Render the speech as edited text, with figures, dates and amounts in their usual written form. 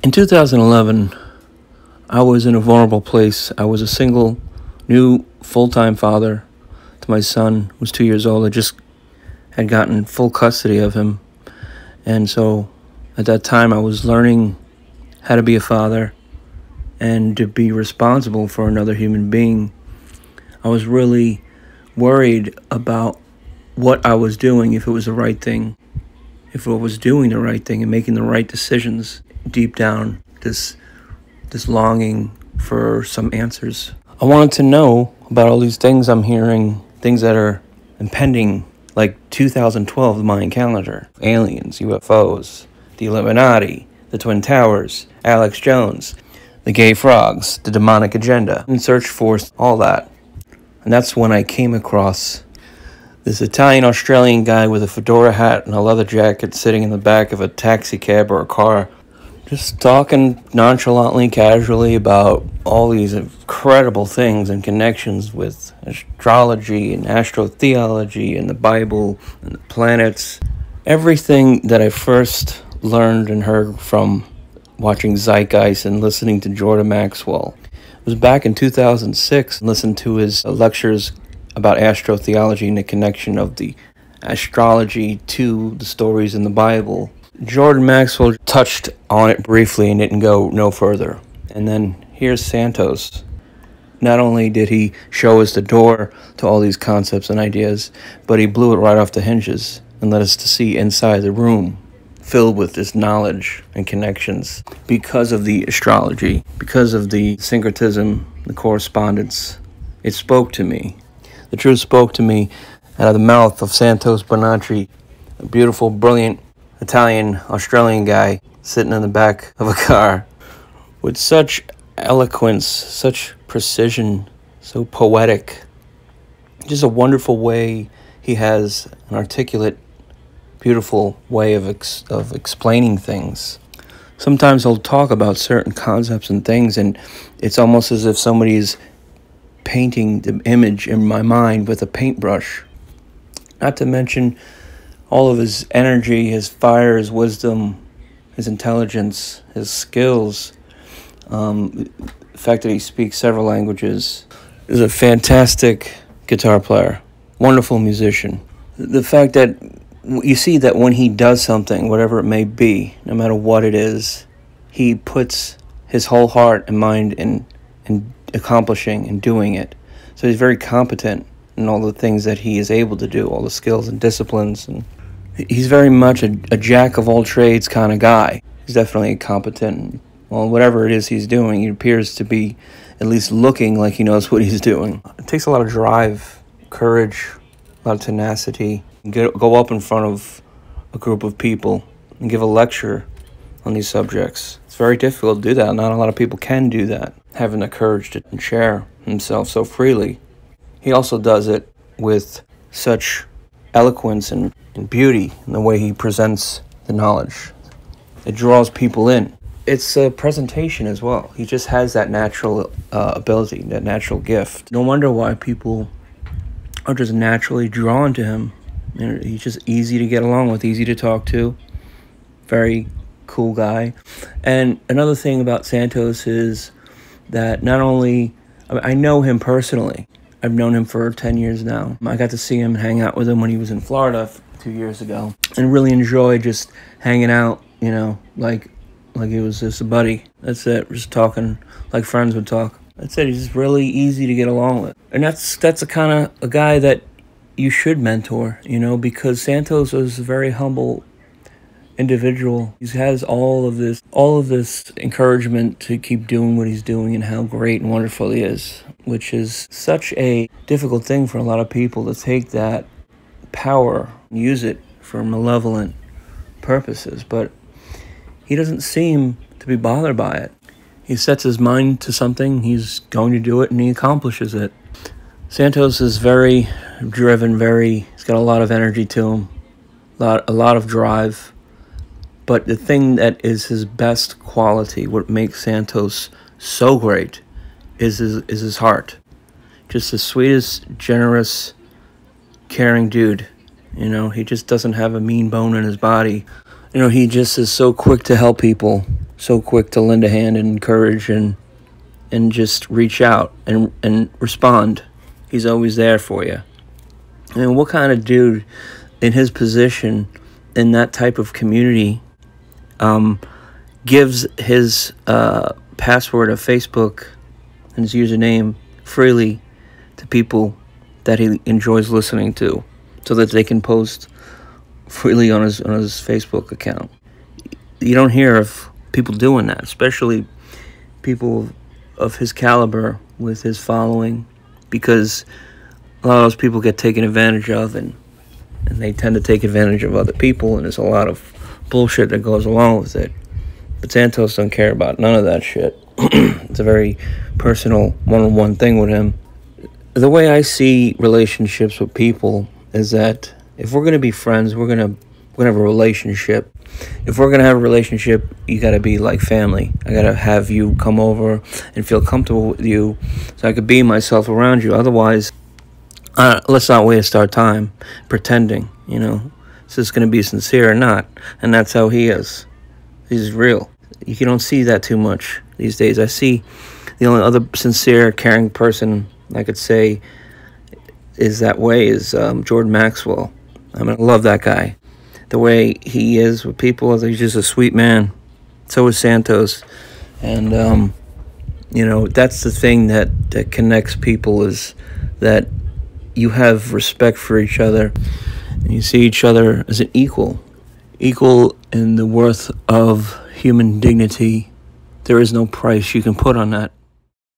In 2011, I was in a vulnerable place. I was a single, new, full-time father to my son, who was 2 years old. I just had gotten full custody of him. And so at that time, I was learning how to be a father and to be responsible for another human being. I was really worried about what I was doing, if it was the right thing, if I was doing the right thing and making the right decisions. Deep down, this longing for some answers. I wanted to know about all these things I'm hearing, things that are impending, like 2012, the Mayan calendar, aliens, UFOs, the Illuminati, the Twin Towers, Alex Jones, the gay frogs, the demonic agenda, and search for all that. And that's when I came across this Italian-Australian guy with a fedora hat and a leather jacket sitting in the back of a taxi cab or a car, just talking nonchalantly, casually about all these incredible things and connections with astrology and astrotheology and the Bible and the planets. Everything that I first learned and heard from watching Zeitgeist and listening to Jordan Maxwell. It was back in 2006, listened to his lectures about astrotheology and the connection of the astrology to the stories in the Bible. Jordan Maxwell touched on it briefly and didn't go no further. And then here's Santos. Not only did he show us the door to all these concepts and ideas, but he blew it right off the hinges and led us to see inside the room filled with this knowledge and connections because of the astrology, because of the syncretism, the correspondence. It spoke to me. The truth spoke to me out of the mouth of Santos Bonacci, a beautiful, brilliant Italian-Australian guy sitting in the back of a car with such eloquence, such precision, so poetic. Just a wonderful way he has, an articulate, beautiful way of explaining things. Sometimes he'll talk about certain concepts and things, and it's almost as if somebody's painting the image in my mind with a paintbrush. Not to mention all of his energy, his fire, his wisdom, his intelligence, his skills, the fact that he speaks several languages. He's a fantastic guitar player, wonderful musician. The fact that you see that when he does something, whatever it may be, no matter what it is, he puts his whole heart and mind in accomplishing and doing it. So he's very competent in all the things that he is able to do, all the skills and disciplines, and he's very much a jack of all trades kind of guy. He's definitely competent. Well, whatever it is he's doing, he appears to be at least looking like he knows what he's doing. It takes a lot of drive, courage, a lot of tenacity. Go up in front of a group of people and give a lecture on these subjects. It's very difficult to do that. Not a lot of people can do that, having the courage to share himself so freely. He also does it with such eloquence and beauty in the way he presents the knowledge. It draws people in. It's a presentation as well. He just has that natural ability, that natural gift. No wonder why people are just naturally drawn to him. You know, he's just easy to get along with, easy to talk to. Very cool guy. And another thing about Santos is that not only, I know him personally. I've known him for 10 years now. I got to see him and hang out with him when he was in Florida 2 years ago, and really enjoy just hanging out, you know, like he was just a buddy. That's it, just talking like friends would talk. That's it, he's just really easy to get along with. And that's the kind of a guy that you should mentor, you know, because Santos is a very humble individual. He has all of this encouragement to keep doing what he's doing and how great and wonderful he is, which is such a difficult thing for a lot of people to take that power and use it for malevolent purposes. But he doesn't seem to be bothered by it. He sets his mind to something, he's going to do it, and he accomplishes it. Santos is very driven, he's got a lot of energy to him, a lot of drive. But the thing that is his best quality, what makes Santos so great, is his heart. Just the sweetest, generous, caring dude. You know, he just doesn't have a mean bone in his body. You know, he just is so quick to help people. so quick to lend a hand and encourage and just reach out and respond. He's always there for you. And what kind of dude in his position in that type of community gives his password of Facebook and his username freely to people that he enjoys listening to, so that they can post freely on his Facebook account? You don't hear of people doing that, especially people of his caliber with his following, because a lot of those people get taken advantage of, and they tend to take advantage of other people, and there's a lot of bullshit that goes along with it. But Santos don't care about none of that shit. It's a very personal, one-on-one thing with him. The way I see relationships with people is that if we're going to be friends, we're going to have a relationship. If we're going to have a relationship, you got to be like family. I got to have you come over and feel comfortable with you so I could be myself around you. Otherwise, let's not waste our time pretending, is this going to be sincere or not? And that's how he is. He's real. You don't see that too much these days. I see the only other sincere, caring person I could say is that way is Jordan Maxwell. I love that guy. The way he is with people, he's just a sweet man. So is Santos. And, that's the thing that connects people, is that you have respect for each other and you see each other as an equal in the worth of human dignity. There is no price you can put on that.